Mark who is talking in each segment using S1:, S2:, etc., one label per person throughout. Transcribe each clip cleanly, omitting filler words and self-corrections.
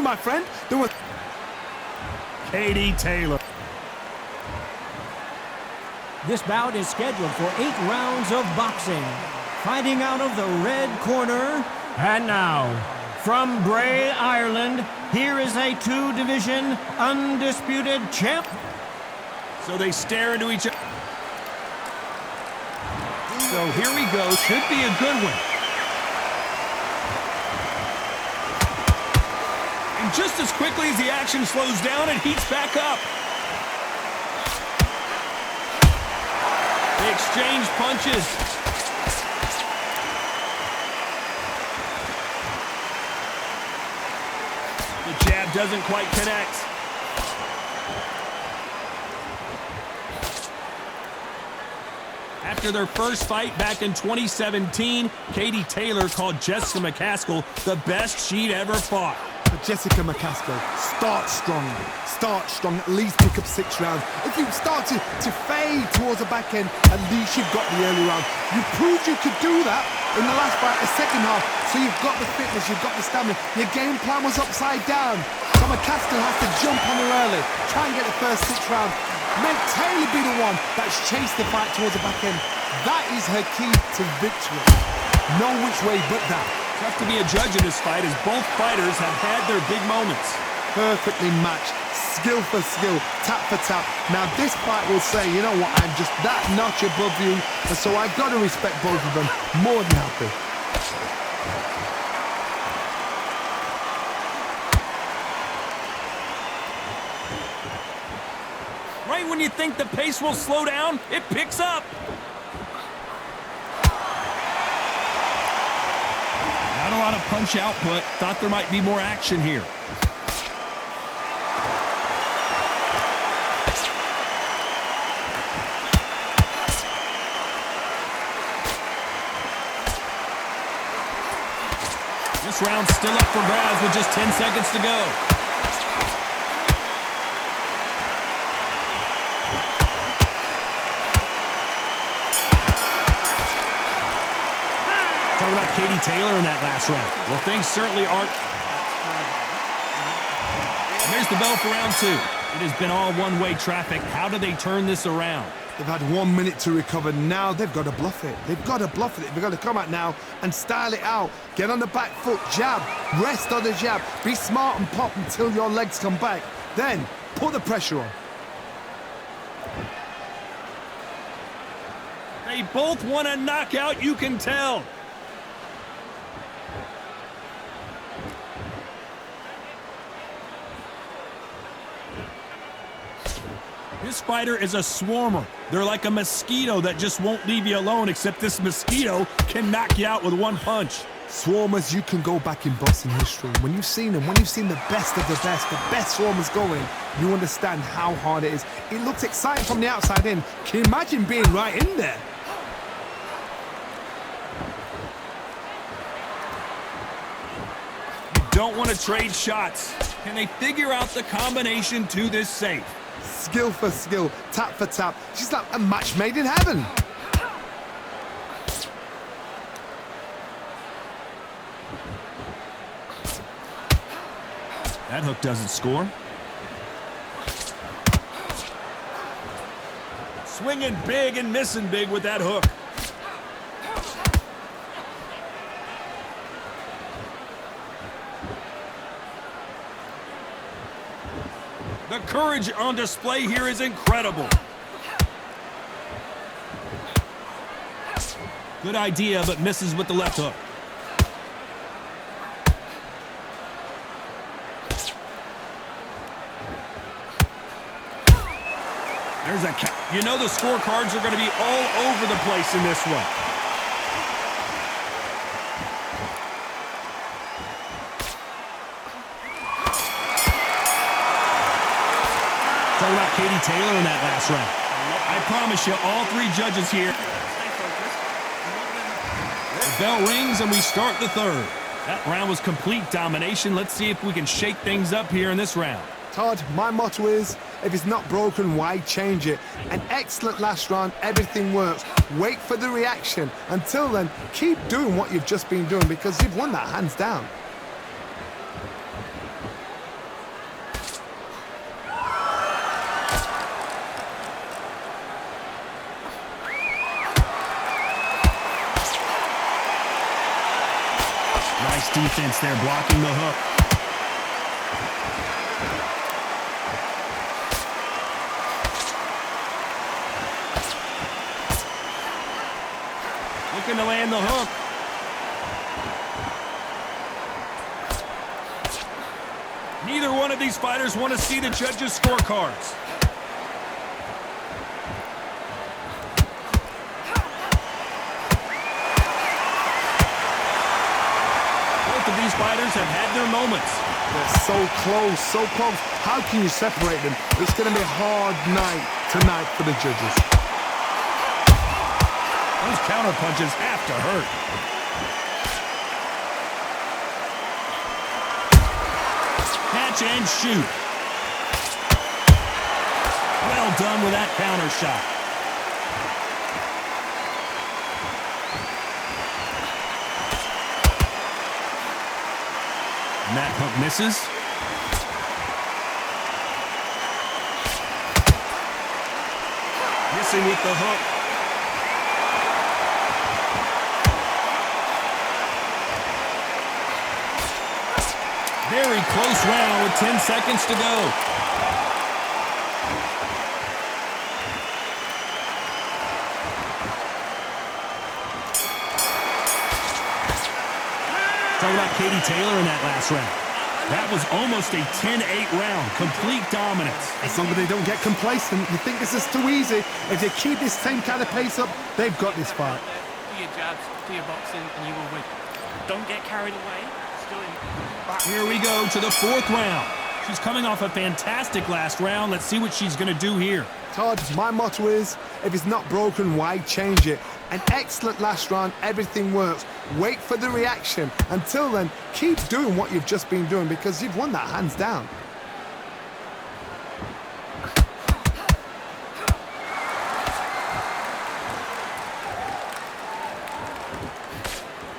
S1: my friend. There was
S2: Katie Taylor.
S3: This bout is scheduled for 8 rounds of boxing. Fighting out of the red corner. And now, from Bray, Ireland, here is a 2-division undisputed champ.
S2: So they stare into each other. So here we go. Should be a good one. And just as quickly as the action slows down, it heats back up. They exchange punches. The jab doesn't quite connect. After their first fight back in 2017, Katie Taylor called Jessica McCaskill the best she'd ever fought.
S1: But Jessica McCaskill, start strong, at least pick up 6 rounds. If you start to fade towards the back end, at least you've got the early round. You proved you could do that in the last fight, the second half, so you've got the fitness, you've got the stamina. Your game plan was upside down. So McCaskill has to jump on her early, try and get the first 6 rounds. Make Taylor be the one that's chased the fight towards the back end. That is her key to victory. No which way but that.
S2: Tough to be a judge in this fight as both fighters have had their big moments.
S1: Perfectly matched, skill for skill, tap for tap. Now this fight will say, you know what, I'm just that notch above you, and so I've got to respect both of them. More than happy.
S2: Right when you think the pace will slow down, it picks up. Not a lot of punch output. Thought there might be more action here. This round's still up for grabs with just 10 seconds to go. Talking about Katie Taylor in that last round. Well, things certainly aren't. And there's the bell for round 2. It has been all one-way traffic. How do they turn this around?
S1: They've had 1 minute to recover. Now they've got to bluff it. They've got to bluff it. They've got to come out now and style it out. Get on the back foot, jab, rest on the jab. Be smart and pop until your legs come back. Then put the pressure on.
S2: They both want a knockout, you can tell. This fighter is a swarmer. They're like a mosquito that just won't leave you alone, except this mosquito can knock you out with one punch.
S1: Swarmers, you can go back in boxing history. When you've seen them, when you've seen the best of the best swarmers going, you understand how hard it is. It looks exciting from the outside in. Can you imagine being right in there?
S2: You don't want to trade shots. Can they figure out the combination to this safe?
S1: Skill for skill, tap for tap. She's like a match made in heaven.
S2: That hook doesn't score. Swinging big and missing big with that hook. The courage on display here is incredible. Good idea, but misses with the left hook. There's a count. You know the scorecards are going to be all over the place in this one. Talking about Katie Taylor in that last round. I promise you, all 3 judges here. The bell rings and we start the third. That round was complete domination. Let's see if we can shake things up here in this round.
S1: Todd, my motto is, if it's not broken, why change it? An excellent last round, everything works. Wait for the reaction. Until then, keep doing what you've just been doing because you've won that hands down.
S2: defense there, blocking the hook. Looking to land the hook. Neither one of these fighters want to see the judges' scorecards. Both of these fighters have had their moments.
S1: They're so close, so close. How can you separate them? It's going to be a hard night tonight for the judges.
S2: Those counter punches have to hurt. Catch and shoot. Well done with that counter shot. And that hook misses. Missing with the hook. Very close round with 10 seconds to go. Talking about Katie Taylor in that last round. That was almost a 10-8 round. Complete dominance.
S1: As long as they don't get complacent, you think this is too easy. If they keep this same kind of pace up, they've got this fight.
S4: Do your jabs, do your boxing, and you will win. Don't get carried away.
S2: Here we go to the fourth round. She's coming off a fantastic last round. Let's see what she's going to do here.
S1: Todd, my motto is, if it's not broken, why change it? An excellent last round, everything works. Wait for the reaction. Until then, keep doing what you've just been doing because you've won that hands down.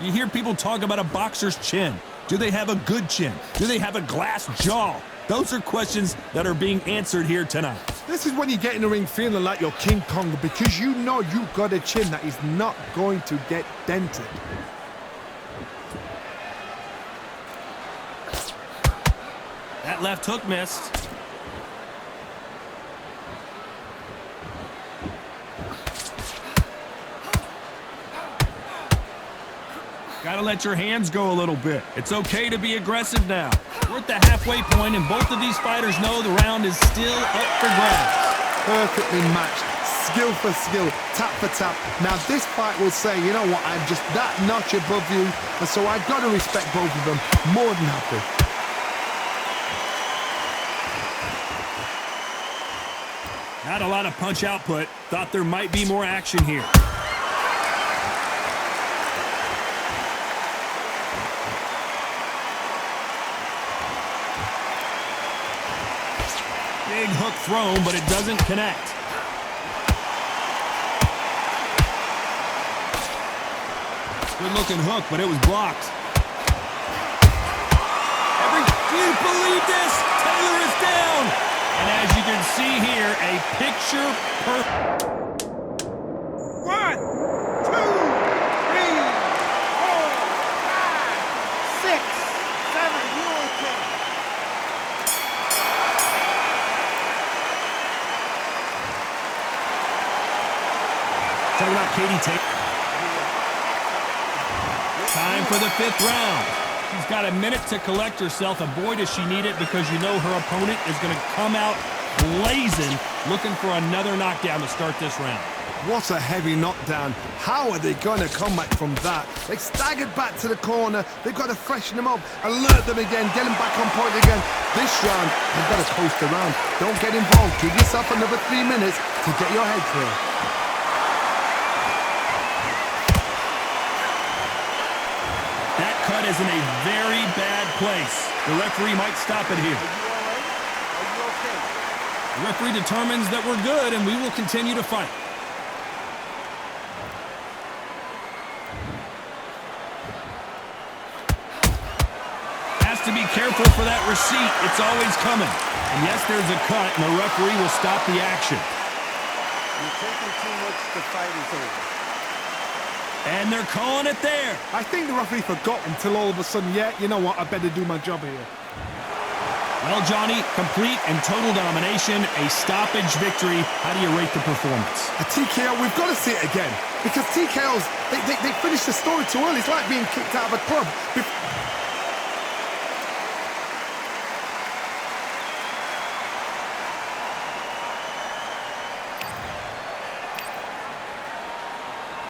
S2: You hear people talk about a boxer's chin. Do they have a good chin? Do they have a glass jaw? Those are questions that are being answered here tonight.
S1: This is when you get in the ring feeling like you're King Kong because you know you've got a chin that is not going to get dented.
S2: That left hook missed. Gotta let your hands go a little bit. It's okay to be aggressive now. We're at the halfway point, and both of these fighters know the round is still up for grabs.
S1: Perfectly matched, skill for skill, tap for tap. Now this fight will say, you know what, I'm just that notch above you, and so I've got to respect both of them more than happy.
S2: Not a lot of punch output. Thought there might be more action here. Big hook thrown, but it doesn't connect. Good looking hook, but it was blocked. Do you believe this? Taylor is down. And as you can see here, a picture perfect.
S5: 1, 2, 3, 4, 5, 6, 7. You okay?
S2: Talking about Katie Taylor. Time for the fifth round. She's got a minute to collect herself, and boy does she need it because you know her opponent is going to come out blazing, looking for another knockdown to start this round.
S1: What a heavy knockdown. How are they going to come back from that? They staggered back to the corner. They've got to freshen them up, alert them again, get them back on point again. This round, they've got to coast around. Don't get involved. Give yourself another 3 minutes to get your head clear.
S2: That cut is in a very bad place. The referee might stop it here. The referee determines that we're good, and we will continue to fight. Has to be careful for that receipt. It's always coming. And yes, there's a cut, and the referee will stop the action.
S5: You're taking too much. The fight is over.
S2: And they're calling it there.
S1: I think the referee forgot until all of a sudden, yeah, you know what, I better do my job here.
S2: Well, Johnny, complete and total domination, a stoppage victory. How do you rate the performance?
S1: A TKO, we've got to see it again. Because TKOs, they finish the story too early. It's like being kicked out of a club.